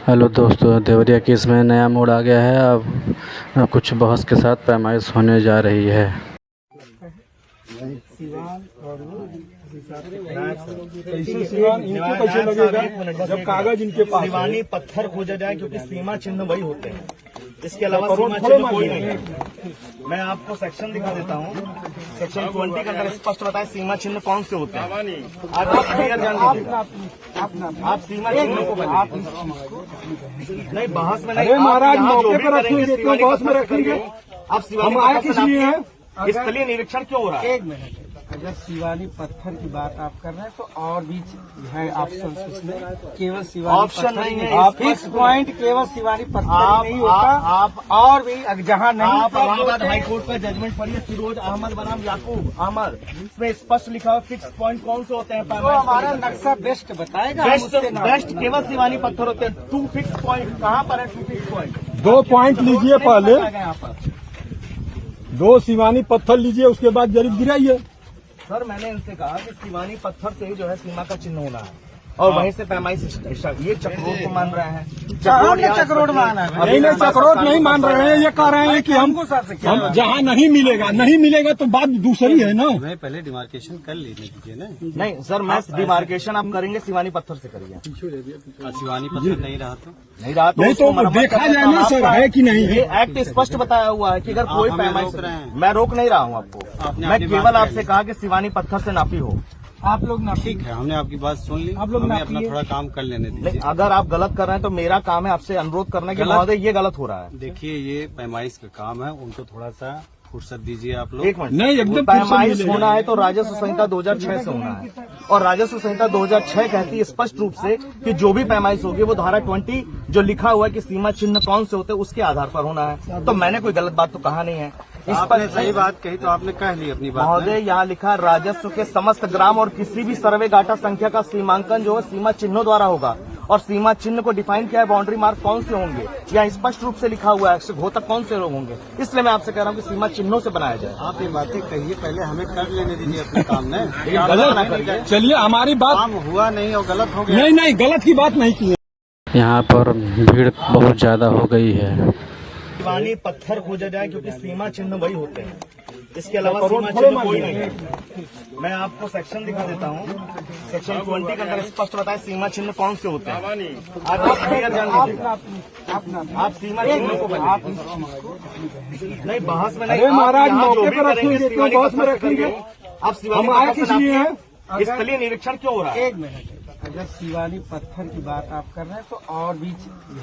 Hello दोस्तों, Deoria case में नया मोड़ आ गया है। अब कुछ बहस के साथ पैमाइश होने जा रही है। जब कागज इनके पास सीवानी पत्थर खोजा जाए, क्योंकि सीमा चिन्ह वही होते हैं, इसके अलावा सीमा चिन्ह कोई नहीं है। मैं आपको सेक्शन दिखा देता हूँ। सेक्शन 20 के अंदर स्पष्ट बताए सीमा चिन्ह कौन से होते हैं। आप क्लियर जान लीजिएगा। आप सीमा चिन्ह को नहीं बहस में नहीं, महाराज यहाँ जो मौके भी पर करेंगे रखेंगे, सीवानी बहस में पत्थर से रखेंगे। करेंगे। आप सीवानी हम आए पत्थर किस से लिए हैं? स्थलीय निरीक्षण क्यों हो रहा है? एक मिनट, अगर शिवानी पत्थर की बात आप कर रहे हैं तो और भी है ऑप्शन उसमें, केवल शिवानी ऑप्शन नहीं है। आप फिक्स पॉइंट केवल शिवानी पत्थर नहीं होता। आप और भी जहाँ नहीं आप इलाहाबाद हाई कोर्ट का जजमेंट पढ़िए, फिरोज अहमद बनाम याकूब अहमद, इसमें स्पष्ट लिखा हुआ फिक्स पॉइंट कौन से होते हैं। तो हमारा नक्शा बेस्ट बताएगा। बेस्ट केवल शिवानी पत्थर होते हैं। 2 फिक्स पॉइंट कहाँ पर है? 2 फिक्स पॉइंट 2 पॉइंट लीजिए, पहले यहाँ पर 2 शिवानी पत्थर लीजिए, उसके बाद जरीब गिराइए। सर, मैंने इनसे कहा कि शिवानी पत्थर से ही जो है सीमा का चिन्ह होना है, और वहीं से पैमाइश स्टार्ट। ये चक्रोड को मान रहे हैं। चक्रोड माना है। नहीं, चक्रोट नहीं मान रहे हैं। ये कह रहे हैं कि हम जहाँ नहीं मिलेगा तो बात दूसरी है ना। मैं पहले डिमार्केशन कर लेने दीजिए ना। नहीं सर, मैं डिमार्केशन आप करेंगे शिवानी पत्थर से करिए। शिवानी पत्थर नहीं रहा तो नहीं रहा तो नहीं उसको तो मरम्मत देखा करने जाए का ना आपका सर, है कि नहीं है। ये एक्ट स्पष्ट बताया हुआ है कि अगर कोई हमें पैमाइश, रोक रहे हैं। मैं रोक नहीं रहा हूँ आपको। आपने मैं अपनी केवल बात आपसे कह ली। कहा कि शिवानी पत्थर से नापी हो। आप लोग ना ठीक है, हमने आपकी बात सुन ली। आप लोग हमें नापिए। अपना थोड़ा काम कर लेने नहीं, दीजिए। अगर आप गलत कर रहे हैं तो मेरा काम है आपसे अनुरोध करना कि गलत? महोदय ये गलत हो रहा है। देखिए, ये पैमाइश का काम है, उनको थोड़ा सा फुर्सत दीजिए आप लोग। एक मिनट, नहीं, एकदम पैमाइश फुर्सत होना है तो राजस्व संहिता 2006 से होना है, और राजस्व संहिता 2006 कहती है स्पष्ट रूप से कि जो भी पैमाइश होगी वो धारा 20 जो लिखा हुआ है कि सीमा चिन्ह कौन से होते हैं उसके आधार पर होना है। तो मैंने कोई गलत बात तो कहा नहीं है। इस आपने पर सही बात कही तो आपने कह ली अपनी बात। महोदय, यहाँ लिखा है राजस्व के समस्त ग्राम और किसी भी सर्वे गाटा संख्या का सीमांकन जो है सीमा चिन्हों द्वारा होगा, और सीमा चिन्ह को डिफाइन किया है बाउंड्री मार्क कौन से होंगे, या स्पष्ट रूप से लिखा हुआ है घोतक कौन से लोग होंगे। इसलिए मैं आपसे कह रहा हूँ कि सीमा चिन्हों से बनाया जाए। आप ये बातें कहिए, पहले हमें कर लेने दीजिए अपने काम में। गलत ना करिए। चलिए, हमारी बात काम हुआ नहीं और गलत हो गया। नहीं, गलत की बात नहीं की है। यहाँ पर भीड़ बहुत ज़्यादा हो गई है। शिवानी पत्थर खोजा जाए, क्योंकि सीमा चिन्ह वही होते हैं, इसके अलावा सीमा चिन्ह कोई नहीं है। मैं आपको सेक्शन दिखा देता हूँ। सेक्शन 20 के अंदर स्पष्ट बताए सीमा चिन्ह कौन से होते हैं। आप क्लियर जान लीजिएगा। आप सीमा चिन्ह को नहीं बहस में नहीं, महाराज यहाँ जो मौके भी पर करेंगे रखेंगे, शिवानी बहस में पत्थर से रखेंगे। करिए। आप शिवानी हम आए पत्थर किस से लिए हैं? नापिए। स्थलीय निरीक्षण क्यों हो रहा है? एक मिनट, अगर शिवानी पत्थर की बात आप कर रहे हैं तो और भी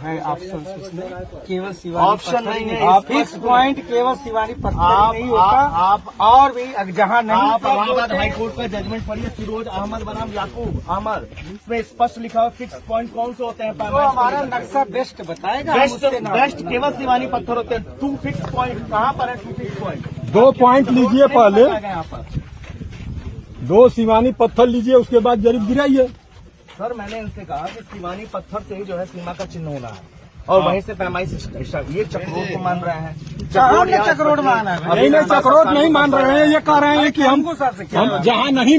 है ऑप्शन उसमें, केवल शिवानी ऑप्शन नहीं है। आप फिक्स पॉइंट केवल शिवानी पत्थर नहीं होता। आप और भी जहाँ नहीं आप इलाहाबाद हाई कोर्ट का जजमेंट पढ़िए, फिरोज अहमद बनाम याकूब अहमद, इसमें स्पष्ट लिखा हुआ फिक्स पॉइंट कौन से होते हैं। तो हमारा नक्शा बेस्ट बताएगा। बेस्ट केवल शिवानी पत्थर होते हैं। 2 फिक्स पॉइंट कहाँ पर है? 2 फिक्स पॉइंट 2 पॉइंट लीजिए, पहले यहाँ पर 2 शिवानी पत्थर लीजिए, उसके बाद जरीब गिराइए। सर, मैंने इनसे कहा कि शिवानी पत्थर से ही जो है सीमा का चिन्ह होना है, और वहीं से पैमाइश स्टार्ट। ये चक्रोड को मान रहे हैं। चक्रोड नहीं माना है। नहीं, चक्रोट नहीं मान रहे हैं। ये कह रहे हैं कि हम जहाँ नहीं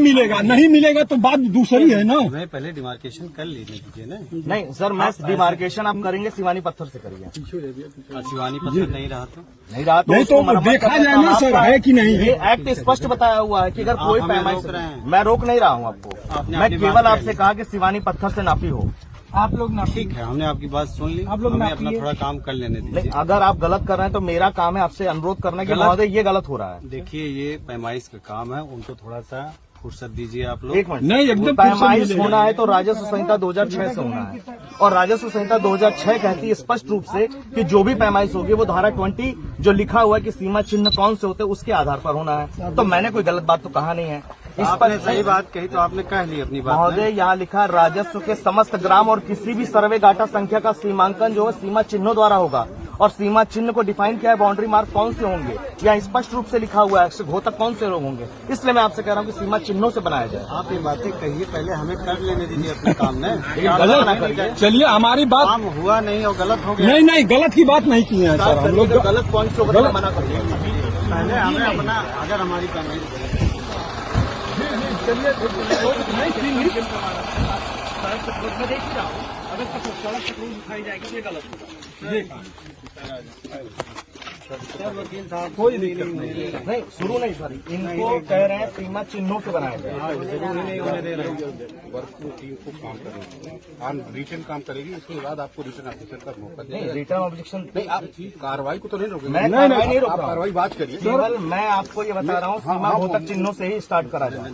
मिलेगा तो बात दूसरी है ना। मैं पहले डिमार्केशन कर लेने दीजिए ना। नहीं सर, मैं डिमार्केशन आप करेंगे शिवानी पत्थर से करिए। शिवानी पत्थर नहीं रहा तो नहीं रहा तो नहीं उसको तो मरम्मत देखा करने जाए का ना सर, आपका है कि नहीं है। ये एक्ट स्पष्ट बताया हुआ है कि अगर कोई हमें पैमाइश, रोक रहे हैं। मैं रोक नहीं रहा हूँ आपको। आपने मैं अपनी बात केवल कह आपसे ली। कहा कि शिवानी पत्थर से नापी हो। आप लोग ना ठीक है, हमने आपकी बात सुन ली। आप लोग हमें नापिए। अपना थोड़ा काम कर लेने नहीं, दीजिए। अगर आप गलत कर रहे हैं तो मेरा काम है आपसे अनुरोध करना कि गलत? महोदय ये गलत हो रहा है। देखिए, ये पैमाइश का काम है, उनको थोड़ा सा फुर्सत दीजिए आप लोग। एक मिनट, नहीं, एकदम पैमाइश फुर्सत होना है तो राजस्व संहिता 2006 से होना है, और राजस्व संहिता 2006 कहती है स्पष्ट रूप से कि जो भी पैमाइश होगी वो धारा 20 जो लिखा हुआ है कि सीमा चिन्ह कौन से होते हैं उसके आधार पर होना है। तो मैंने कोई गलत बात तो कहा नहीं है। इस आपने पर सही बात कही तो आपने कह ली अपनी बात। महोदय, यहाँ लिखा है राजस्व के समस्त ग्राम और किसी भी सर्वे गाटा संख्या का सीमांकन जो है सीमा चिन्हों द्वारा होगा, और सीमा चिन्ह को डिफाइन किया है बाउंड्री मार्क कौन से होंगे, या स्पष्ट रूप से लिखा हुआ है घोतक कौन से लोग होंगे। इसलिए मैं आपसे कह रहा हूँ कि सीमा चिन्हों से बनाया जाए। आप ये बातें कहिए, पहले हमें कर लेने दीजिए अपने काम में। गलत ना करिए। चलिए, हमारी बात काम हुआ नहीं और गलत हो गया। नहीं, गलत की बात नहीं की है सर। हम लोग गलत पॉइंट से होगा तो मना कर देंगे। पहले हमें अपना, अगर हमारी पैमाइश चलिए, मैं देख ही रहा हूँ। अगर सड़क पर रोज उठाई जाएगी ये गलत होगा। नहीं शुरू नहीं सर, इनको कह रहे हैं सीमा चिन्हों से बनाया जाए। वर्किंग टीम को काम करेंगे, रिटर्न काम करेगी, उसके बाद आपको रिटर्न ऑफिसर का मौका नहीं देगा। रिटर्न ऑब्जेक्शन नहीं, आप कार्रवाई को तो नहीं रोकेंगे। मैं कार्रवाई नहीं रोक आप रहा हूँ, कार्रवाई बात करिए। केवल मैं आपको ये बता रहा हूँ सीमा घोतक चिन्हों से ही स्टार्ट करा जाए।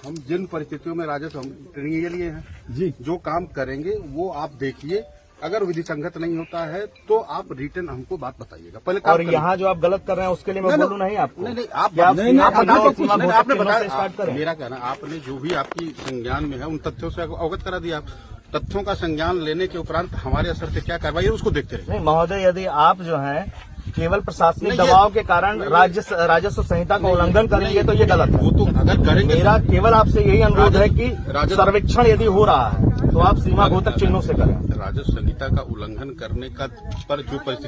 हम जिन परिस्थितियों में राजस्व हम ट्रेनिंग ये लिए हैं जी, जो काम करेंगे वो आप देखिए, अगर विधि संगत नहीं होता है तो आप रिटर्न हमको बात बताइएगा पहले। और यहाँ जो आप गलत कर रहे हैं उसके लिए मैं बोलूँ नहीं आपको। नहीं, आप क्या आप सीमा बता चिन्हों दो और सीमा कुछ, घोतक आपने चिन्हों से बताया। स्टार्ट करें। मेरा कहना, आपने जो भी आपकी संज्ञान में है उन तथ्यों से अवगत करा दिया। तथ्यों का संज्ञान लेने के उपरांत हमारे असर से क्या कार्रवाई है उसको देखते रहे। नहीं महोदय, यदि आप जो है केवल प्रशासनिक नहीं, ये- दबाव के कारण राजस्व संहिता का उल्लंघन करेंगे तो ये गलत है। वो तो अगर करेंगे, मेरा केवल आपसे यही अनुरोध है कि राजस्व- सर्वेक्षण यदि हो रहा है तो आप सीमा घोतक चिन्हों से करें। राजस्व संहिता का उल्लंघन करने का पर जो परिस्थिति